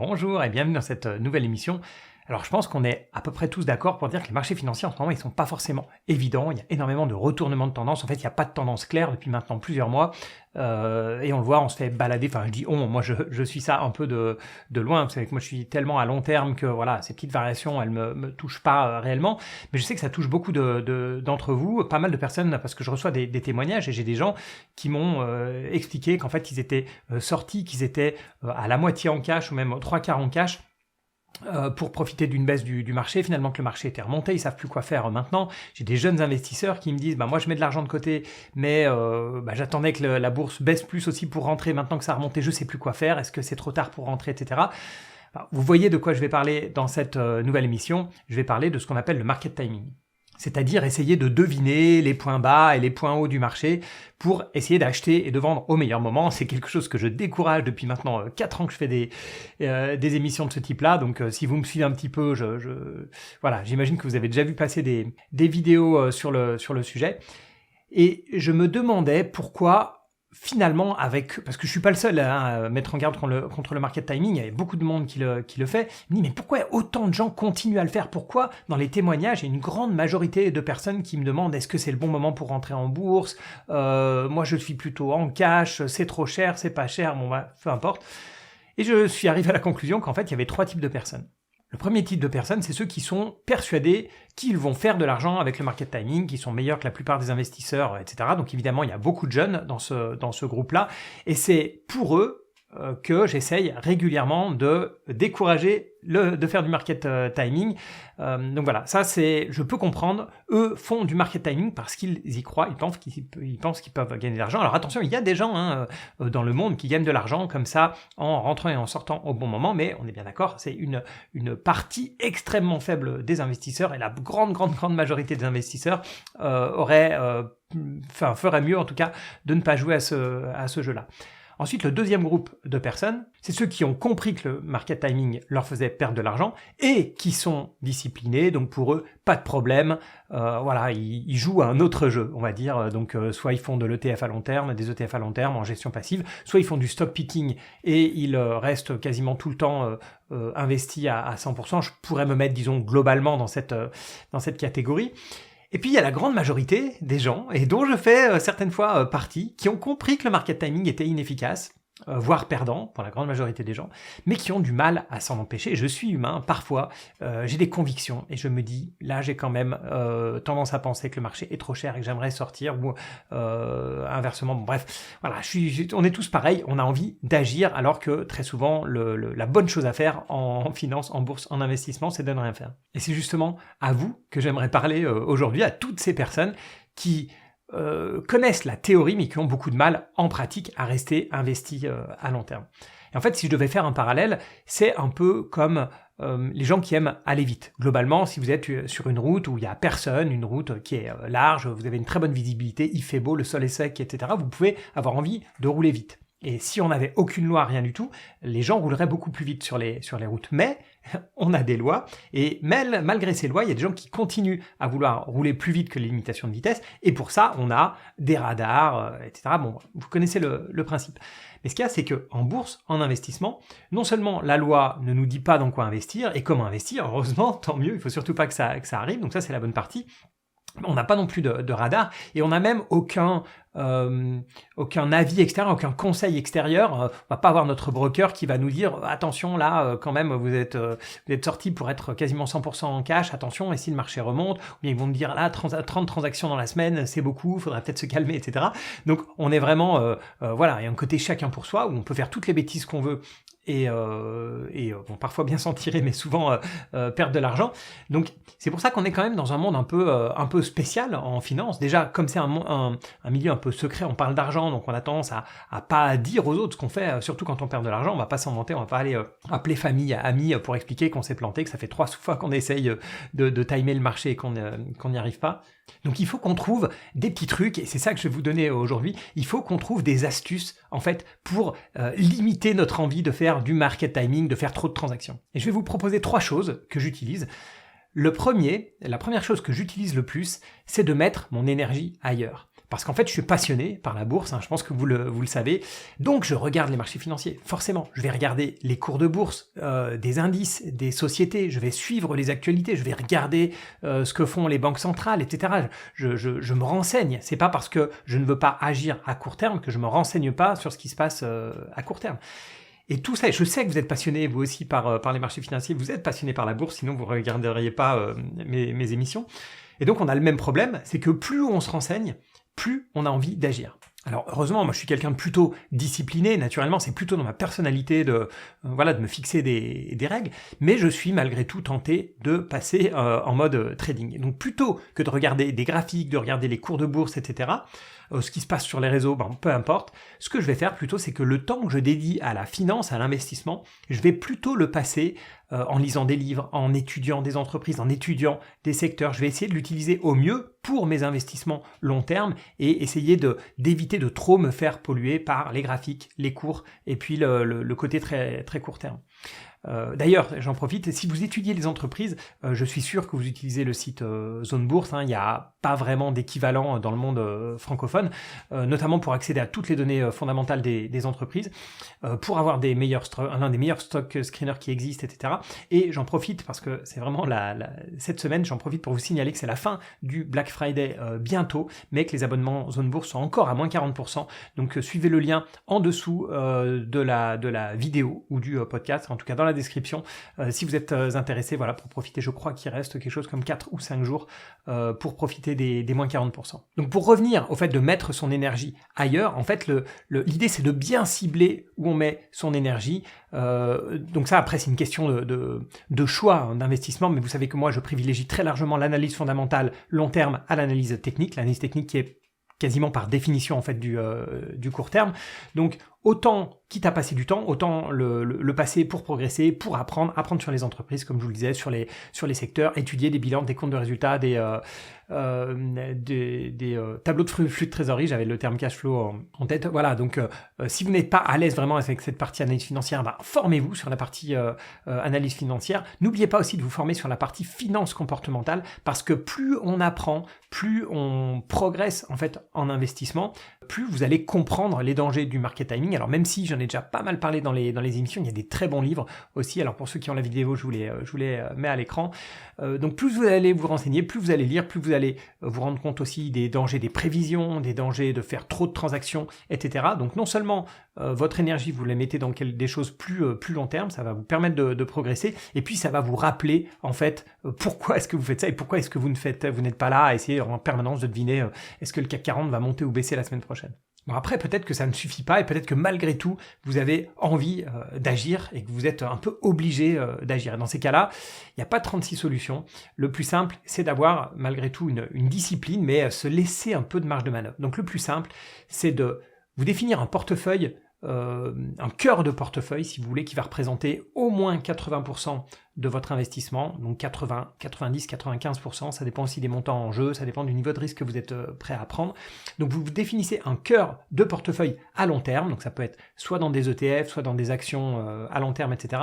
Bonjour et bienvenue dans cette nouvelle émission. Alors je pense qu'on est à peu près tous d'accord pour dire que les marchés financiers en ce moment ils sont pas forcément évidents, il y a énormément de retournements de tendance, en fait il n'y a pas de tendance claire depuis maintenant plusieurs mois et on le voit, on se fait balader, enfin je dis moi je suis ça un peu de loin, vous savez que moi je suis tellement à long terme que voilà, ces petites variations elles me touchent pas réellement, mais je sais que ça touche beaucoup d'entre vous, pas mal de personnes parce que je reçois des témoignages et j'ai des gens qui m'ont expliqué qu'en fait ils étaient sortis, qu'ils étaient à la moitié en cash ou même aux trois quarts en cash, pour profiter d'une baisse du marché, finalement que le marché était remonté, ils savent plus quoi faire maintenant. J'ai des jeunes investisseurs qui me disent moi je mets de l'argent de côté, mais j'attendais que la bourse baisse plus aussi pour rentrer, maintenant que ça a remonté, je sais plus quoi faire, est-ce que c'est trop tard pour rentrer, etc. Vous voyez de quoi je vais parler dans cette nouvelle émission. Je vais parler de ce qu'on appelle le market timing. C'est-à-dire essayer de deviner les points bas et les points hauts du marché pour essayer d'acheter et de vendre au meilleur moment. C'est quelque chose que je décourage depuis maintenant 4 ans que je fais des émissions de ce type-là. Donc si vous me suivez un petit peu, voilà, j'imagine que vous avez déjà vu passer des vidéos sur le sujet. Et je me demandais pourquoi finalement, parce que je suis pas le seul à mettre en garde contre le market timing, il y avait beaucoup de monde qui le fait. Je me dis, mais pourquoi autant de gens continuent à le faire? Pourquoi dans les témoignages, il y a une grande majorité de personnes qui me demandent est-ce que c'est le bon moment pour rentrer en bourse? Moi, je suis plutôt en cash, c'est trop cher, c'est pas cher, peu importe. Et je suis arrivé à la conclusion qu'en fait, il y avait 3 types de personnes. Le premier type de personnes, c'est ceux qui sont persuadés qu'ils vont faire de l'argent avec le market timing, qui sont meilleurs que la plupart des investisseurs, etc. Donc évidemment, il y a beaucoup de jeunes dans ce groupe-là, et c'est pour eux que j'essaye régulièrement de décourager de faire du market timing. Donc voilà, ça je peux comprendre. Eux font du market timing parce qu'ils y croient, ils pensent qu'ils peuvent gagner de l'argent. Alors attention, il y a des gens dans le monde qui gagnent de l'argent comme ça en rentrant et en sortant au bon moment, mais on est bien d'accord, c'est une partie extrêmement faible des investisseurs, et la grande majorité des investisseurs ferait mieux en tout cas de ne pas jouer à ce jeu-là. Ensuite, le deuxième groupe de personnes, c'est ceux qui ont compris que le market timing leur faisait perdre de l'argent et qui sont disciplinés, donc pour eux, pas de problème. Voilà, ils jouent à un autre jeu, on va dire. Donc, soit ils font de l'ETF à long terme, des ETF à long terme en gestion passive, soit ils font du stock picking et ils restent quasiment tout le temps investis à 100%. Je pourrais me mettre, disons, globalement dans cette catégorie. Et puis il y a la grande majorité des gens, et dont je fais certaines fois partie, qui ont compris que le market timing était inefficace, voire perdant pour la grande majorité des gens, mais qui ont du mal à s'en empêcher. Je suis humain, parfois j'ai des convictions, et je me dis, là j'ai quand même tendance à penser que le marché est trop cher et que j'aimerais sortir, ou inversement, bref, voilà, on est tous pareils, on a envie d'agir, alors que très souvent, la bonne chose à faire en finance, en bourse, en investissement, c'est de ne rien faire. Et c'est justement à vous que j'aimerais parler aujourd'hui, à toutes ces personnes qui connaissent la théorie mais qui ont beaucoup de mal en pratique à rester investis à long terme. Et en fait, si je devais faire un parallèle, c'est un peu comme les gens qui aiment aller vite. Globalement, si vous êtes sur une route où il n'y a personne, une route qui est large, vous avez une très bonne visibilité, il fait beau, le sol est sec, etc., vous pouvez avoir envie de rouler vite. Et si on n'avait aucune loi, rien du tout, les gens rouleraient beaucoup plus vite sur les routes. Mais on a des lois, et malgré ces lois, il y a des gens qui continuent à vouloir rouler plus vite que les limitations de vitesse, et pour ça, on a des radars, etc. Bon, vous connaissez le principe. Mais ce qu'il y a, c'est qu'en bourse, en investissement, non seulement la loi ne nous dit pas dans quoi investir, et comment investir, heureusement, tant mieux, il faut surtout pas que ça arrive, donc ça c'est la bonne partie. On n'a pas non plus de radar, et on n'a même aucun avis extérieur, aucun conseil extérieur. On va pas avoir notre broker qui va nous dire attention là, quand même vous êtes sorti pour être quasiment 100% en cash, attention, et si le marché remonte, ou bien ils vont me dire là 30 transactions dans la semaine, c'est beaucoup, faudrait peut-être se calmer, etc. Donc on est vraiment voilà, il y a un côté chacun pour soi où on peut faire toutes les bêtises qu'on veut et bon, parfois bien s'en tirer, mais souvent perdre de l'argent. Donc c'est pour ça qu'on est quand même dans un monde un peu spécial en finance. Déjà, comme c'est un milieu un peu secret, on parle d'argent, donc on a tendance à pas dire aux autres ce qu'on fait, surtout quand on perd de l'argent, on va pas s'en vanter, on va pas aller appeler famille, amis pour expliquer qu'on s'est planté, que ça fait 3 fois qu'on essaye de timer le marché et qu'on n'y arrive pas. Donc il faut qu'on trouve des petits trucs, et c'est ça que je vais vous donner aujourd'hui. Il faut qu'on trouve des astuces en fait pour limiter notre envie de faire du market timing, de faire trop de transactions. Et je vais vous proposer 3 choses que j'utilise. La première chose que j'utilise le plus, c'est de mettre mon énergie ailleurs. Parce qu'en fait, je suis passionné par la bourse, je pense que vous le savez. Donc, je regarde les marchés financiers. Forcément, je vais regarder les cours de bourse, des indices, des sociétés. Je vais suivre les actualités. Je vais regarder ce que font les banques centrales, etc. Je me renseigne. C'est pas parce que je ne veux pas agir à court terme que je me renseigne pas sur ce qui se passe à court terme. Et tout ça, je sais que vous êtes passionné, vous aussi, par les marchés financiers. Vous êtes passionné par la bourse, sinon vous ne regarderiez pas mes émissions. Et donc, on a le même problème, c'est que plus on se renseigne, plus on a envie d'agir. Alors heureusement, moi je suis quelqu'un de plutôt discipliné, naturellement c'est plutôt dans ma personnalité de me fixer des règles, mais je suis malgré tout tenté de passer en mode trading. Et donc plutôt que de regarder des graphiques, de regarder les cours de bourse, etc., ce qui se passe sur les réseaux, peu importe, ce que je vais faire plutôt c'est que le temps que je dédie à la finance, à l'investissement, je vais plutôt le passer en lisant des livres, en étudiant des entreprises, en étudiant des secteurs. Je vais essayer de l'utiliser au mieux pour mes investissements long terme et essayer d'éviter de trop me faire polluer par les graphiques, les cours et puis le côté très, très court terme. D'ailleurs, j'en profite, si vous étudiez les entreprises, je suis sûr que vous utilisez le site Zone Bourse, il n'y a pas vraiment d'équivalent dans le monde francophone, notamment pour accéder à toutes les données fondamentales des entreprises, pour avoir l'un des meilleurs stock screeners qui existent, etc. Et j'en profite parce que c'est vraiment cette semaine, j'en profite pour vous signaler que c'est la fin du Black Friday bientôt, mais que les abonnements Zone Bourse sont encore à moins 40%, donc suivez le lien en dessous de la vidéo ou du podcast, en tout cas dans la description, si vous êtes intéressé, pour profiter, je crois qu'il reste quelque chose comme 4 ou 5 jours pour profiter des moins 40%. Donc pour revenir au fait de mettre son énergie ailleurs, en fait l'idée c'est de bien cibler où on met son énergie. Donc ça après c'est une question de choix d'investissement, mais vous savez que moi je privilégie très largement l'analyse fondamentale long terme à l'analyse technique qui est quasiment par définition en fait du court terme. Donc autant, quitte à passer du temps, autant le passer pour progresser, pour apprendre sur les entreprises, comme je vous le disais, sur les secteurs, étudier des bilans, des comptes de résultats, des tableaux de flux de trésorerie, j'avais le terme cash flow en tête. Voilà, donc si vous n'êtes pas à l'aise vraiment avec cette partie analyse financière, formez-vous sur la partie analyse financière. N'oubliez pas aussi de vous former sur la partie finance comportementale, parce que plus on apprend, plus on progresse en fait en investissement, plus vous allez comprendre les dangers du market timing. Alors même si j'en ai déjà pas mal parlé dans les émissions, il y a des très bons livres aussi. Alors pour ceux qui ont la vidéo, je vous les mets à l'écran. Donc plus vous allez vous renseigner, plus vous allez lire, plus vous allez vous rendre compte aussi des dangers des prévisions, des dangers de faire trop de transactions, etc. Donc non seulement votre énergie, vous la mettez dans des choses plus long terme, ça va vous permettre de progresser, et puis ça va vous rappeler en fait pourquoi est-ce que vous faites ça et pourquoi est-ce que vous n'êtes pas là à essayer en permanence de deviner est-ce que le CAC 40 va monter ou baisser la semaine prochaine. Bon, après, peut-être que ça ne suffit pas et peut-être que malgré tout, vous avez envie d'agir et que vous êtes un peu obligé d'agir. Et dans ces cas-là, il n'y a pas 36 solutions. Le plus simple, c'est d'avoir malgré tout une discipline, mais se laisser un peu de marge de manœuvre. Donc le plus simple, c'est de vous définir un portefeuille, un cœur de portefeuille, si vous voulez, qui va représenter au moins 80% de votre investissement, donc 80, 90, 95%, ça dépend aussi des montants en jeu, ça dépend du niveau de risque que vous êtes prêt à prendre. Donc vous définissez un cœur de portefeuille à long terme, donc ça peut être soit dans des ETF, soit dans des actions à long terme, etc.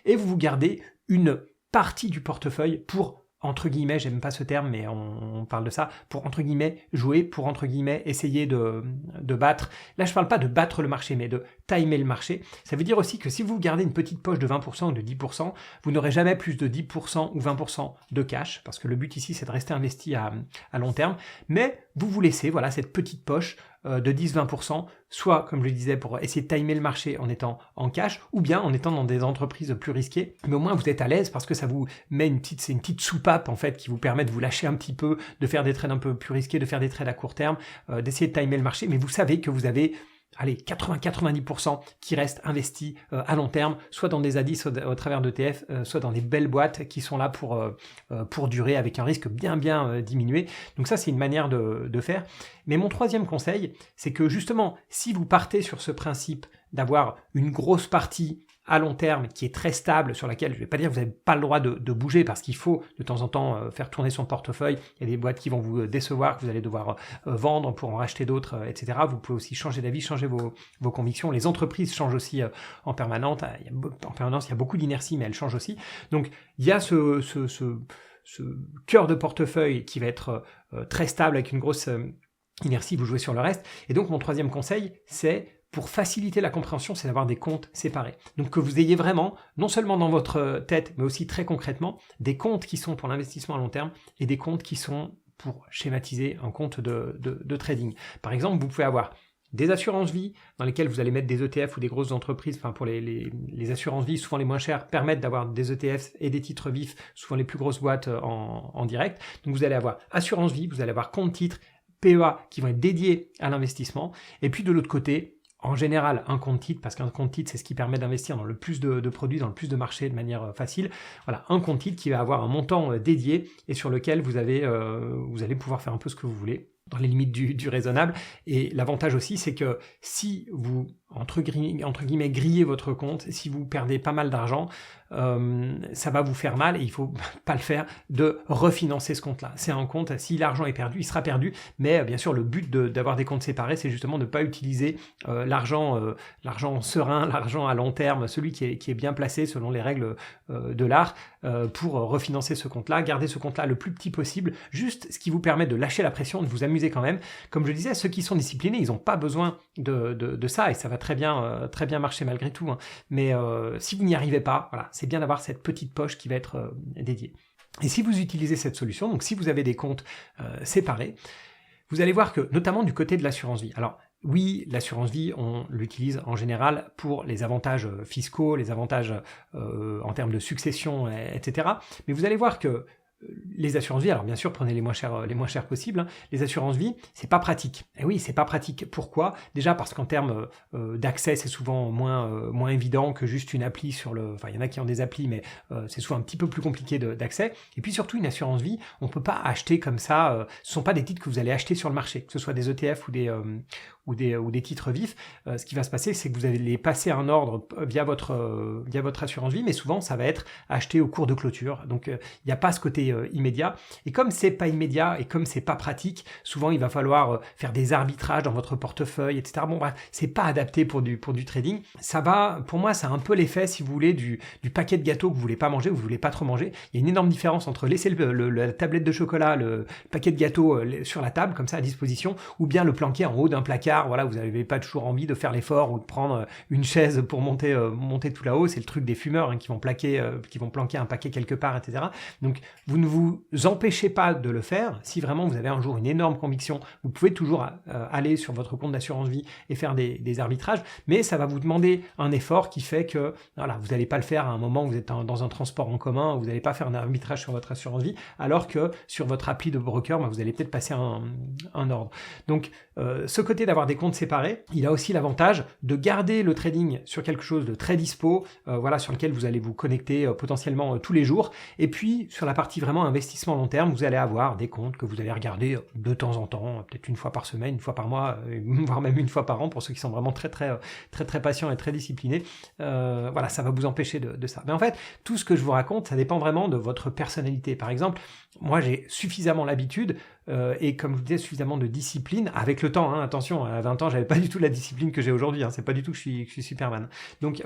Et vous gardez une partie du portefeuille pour, entre guillemets, j'aime pas ce terme, mais on parle de ça, pour, entre guillemets, jouer, pour, entre guillemets, essayer de battre. Là, je parle pas de battre le marché, mais de timer le marché. Ça veut dire aussi que si vous gardez une petite poche de 20% ou de 10%, vous n'aurez jamais plus de 10% ou 20% de cash, parce que le but ici, c'est de rester investi à long terme, mais vous vous laissez, cette petite poche de 10-20%, soit, comme je le disais, pour essayer de timer le marché en étant en cash, ou bien en étant dans des entreprises plus risquées, mais au moins vous êtes à l'aise parce que ça vous met c'est une petite soupape en fait qui vous permet de vous lâcher un petit peu, de faire des trades un peu plus risqués, de faire des trades à court terme, d'essayer de timer le marché, mais vous savez que vous avez 80-90% qui restent investis à long terme, soit dans des ADIS au travers d'ETF, soit dans des belles boîtes qui sont là pour durer avec un risque bien diminué. Donc ça, c'est une manière de faire. Mais mon troisième conseil, c'est que justement, si vous partez sur ce principe d'avoir une grosse partie à long terme qui est très stable, sur laquelle je ne vais pas dire que vous n'avez pas le droit de bouger parce qu'il faut de temps en temps faire tourner son portefeuille. Il y a des boîtes qui vont vous décevoir, que vous allez devoir vendre pour en racheter d'autres, etc. Vous pouvez aussi changer d'avis, changer vos convictions. Les entreprises changent aussi en permanence. Il y a beaucoup d'inertie, mais elles changent aussi. Donc il y a ce cœur de portefeuille qui va être très stable avec une grosse inertie, vous jouez sur le reste. Et donc mon troisième conseil, c'est pour faciliter la compréhension, c'est d'avoir des comptes séparés. Donc que vous ayez vraiment, non seulement dans votre tête, mais aussi très concrètement, des comptes qui sont pour l'investissement à long terme et des comptes qui sont pour schématiser un compte de trading. Par exemple, vous pouvez avoir des assurances vie dans lesquelles vous allez mettre des ETF ou des grosses entreprises, enfin pour les assurances vie, souvent les moins chères, permettent d'avoir des ETF et des titres vifs, souvent les plus grosses boîtes en direct. Donc vous allez avoir assurance vie, vous allez avoir compte titre, PEA qui vont être dédiés à l'investissement. Et puis de l'autre côté, en général, un compte titre, parce qu'un compte titre, c'est ce qui permet d'investir dans le plus de produits, dans le plus de marchés de manière facile. Voilà, un compte titre qui va avoir un montant dédié et sur lequel vous allez pouvoir faire un peu ce que vous voulez, dans les limites du raisonnable. Et l'avantage aussi, c'est que si vous, entre guillemets, grillez votre compte, si vous perdez pas mal d'argent, ça va vous faire mal et il faut pas le faire de refinancer ce compte-là. C'est un compte, si l'argent est perdu, il sera perdu, mais bien sûr, le but d'avoir des comptes séparés, c'est justement de ne pas utiliser l'argent serein, l'argent à long terme, celui qui est bien placé selon les règles de l'art, pour refinancer ce compte-là, garder ce compte-là le plus petit possible, juste ce qui vous permet de lâcher la pression, de vous amuser quand même. Comme je disais, ceux qui sont disciplinés, ils n'ont pas besoin de ça et ça va très bien marcher malgré tout. Hein. Mais si vous n'y arrivez pas, voilà, c'est bien d'avoir cette petite poche qui va être dédiée. Et si vous utilisez cette solution, donc si vous avez des comptes séparés, vous allez voir que, notamment du côté de l'assurance vie, alors oui, l'assurance vie, on l'utilise en général pour les avantages fiscaux, les avantages en termes de succession, etc. Mais vous allez voir que les assurances vie, alors bien sûr, prenez les moins chères possibles, hein. Les assurances vie, c'est pas pratique. Et oui, c'est pas pratique. Pourquoi? Déjà parce qu'en termes d'accès, c'est souvent moins évident que juste une appli sur le... Enfin, il y en a qui ont des applis, mais c'est souvent un petit peu plus compliqué d'accès. Et puis surtout, une assurance vie, on peut pas acheter comme ça. Ce sont pas des titres que vous allez acheter sur le marché, que ce soit des ETF ou des titres vifs. Ce qui va se passer, c'est que vous allez les passer un ordre via votre assurance vie, mais souvent, ça va être acheté au cours de clôture. Donc, il n'y a pas ce côté immédiat. Et comme c'est pas immédiat et comme c'est pas pratique, souvent il va falloir faire des arbitrages dans votre portefeuille, etc. Bon, bref, c'est pas adapté pour du trading. Ça va, pour moi, ça a un peu l'effet, si vous voulez, du paquet de gâteaux que vous voulez pas manger, ou vous voulez pas trop manger. Il y a une énorme différence entre laisser la tablette de chocolat, le paquet de gâteaux sur la table, comme ça à disposition, ou bien le planquer en haut d'un placard. Voilà, vous n'avez pas toujours envie de faire l'effort ou de prendre une chaise pour monter tout là-haut. C'est le truc des fumeurs, hein, qui vont planquer un paquet quelque part, etc. Donc, vous ne vous empêchez pas de le faire. Si vraiment vous avez un jour une énorme conviction, vous pouvez toujours aller sur votre compte d'assurance vie et faire des arbitrages, mais ça va vous demander un effort qui fait que voilà, vous n'allez pas le faire à un moment où vous êtes dans un transport en commun, vous n'allez pas faire un arbitrage sur votre assurance vie, alors que sur votre appli de broker, vous allez peut-être passer un ordre. Donc, ce côté d'avoir des comptes séparés, il a aussi l'avantage de garder le trading sur quelque chose de très dispo, voilà, sur lequel vous allez vous connecter potentiellement tous les jours. Et puis, sur la partie vraiment investissement long terme, vous allez avoir des comptes que vous allez regarder de temps en temps, peut-être une fois par semaine, une fois par mois, voire même une fois par an pour ceux qui sont vraiment très patients et très disciplinés. Voilà, ça va vous empêcher de ça. Mais en fait, tout ce que je vous raconte, ça dépend vraiment de votre personnalité. Par exemple, moi j'ai suffisamment l'habitude et comme je vous disais, suffisamment de discipline avec le temps, hein, attention, à 20 ans j'avais pas du tout la discipline que j'ai aujourd'hui, hein, c'est pas du tout que je suis Superman. Donc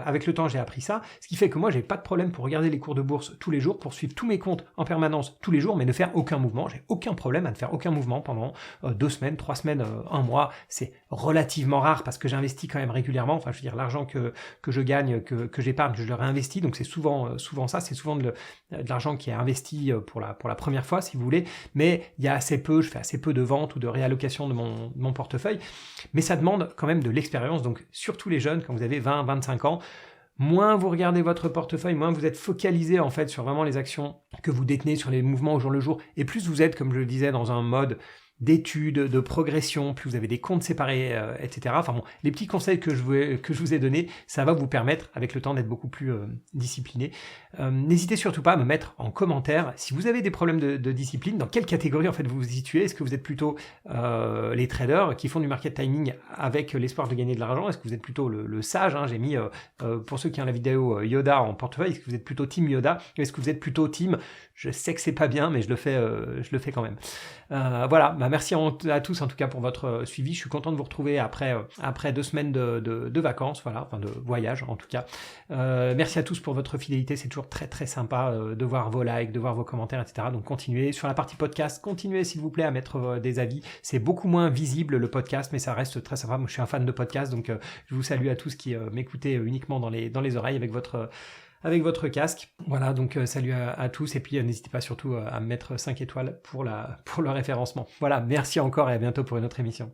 avec le temps j'ai appris ça, ce qui fait que moi j'ai pas de problème pour regarder les cours de bourse tous les jours, pour suivre tous mes comptes en permanence tous les jours, mais ne faire aucun mouvement. J'ai aucun problème à ne faire aucun mouvement pendant 2 semaines, 3 semaines, 1 mois. C'est relativement rare parce que j'investis quand même régulièrement, enfin je veux dire l'argent que je gagne, que j'épargne, je le réinvestis, donc c'est souvent ça, c'est souvent de l'argent qui est investi pour la première fois si vous voulez, mais je fais assez peu de ventes ou de réallocation de mon portefeuille, mais ça demande quand même de l'expérience. Donc surtout les jeunes, quand vous avez 20-25 ans, moins vous regardez votre portefeuille, moins vous êtes focalisé en fait sur vraiment les actions que vous détenez, sur les mouvements au jour le jour, et plus vous êtes, comme je le disais, dans un mode d'études, de progression, plus vous avez des comptes séparés, etc. Enfin bon, les petits conseils que je vous ai donnés, ça va vous permettre avec le temps d'être beaucoup plus discipliné. N'hésitez surtout pas à me mettre en commentaire si vous avez des problèmes de discipline, dans quelle catégorie en fait vous vous situez. Est-ce que vous êtes plutôt les traders qui font du market timing avec l'espoir de gagner de l'argent? Est-ce que vous êtes plutôt le sage, hein? J'ai mis, pour ceux qui ont la vidéo Yoda en portefeuille, est-ce que vous êtes plutôt team Yoda? Est-ce que vous êtes plutôt team je sais que c'est pas bien, mais je le fais quand même. Voilà, merci à tous en tout cas pour votre suivi. Je suis content de vous retrouver après 2 semaines de vacances, voilà, enfin de voyage en tout cas. Merci à tous pour votre fidélité, c'est toujours très très sympa de voir vos likes, de voir vos commentaires, etc. Donc continuez. Sur la partie podcast, continuez s'il vous plaît à mettre des avis. C'est beaucoup moins visible le podcast, mais ça reste très sympa. Moi je suis un fan de podcast, donc je vous salue à tous qui m'écoutez uniquement dans les oreilles avec votre casque. Voilà, donc salut à tous, et puis n'hésitez pas surtout à me mettre 5 étoiles pour le référencement. Voilà, merci encore et à bientôt pour une autre émission.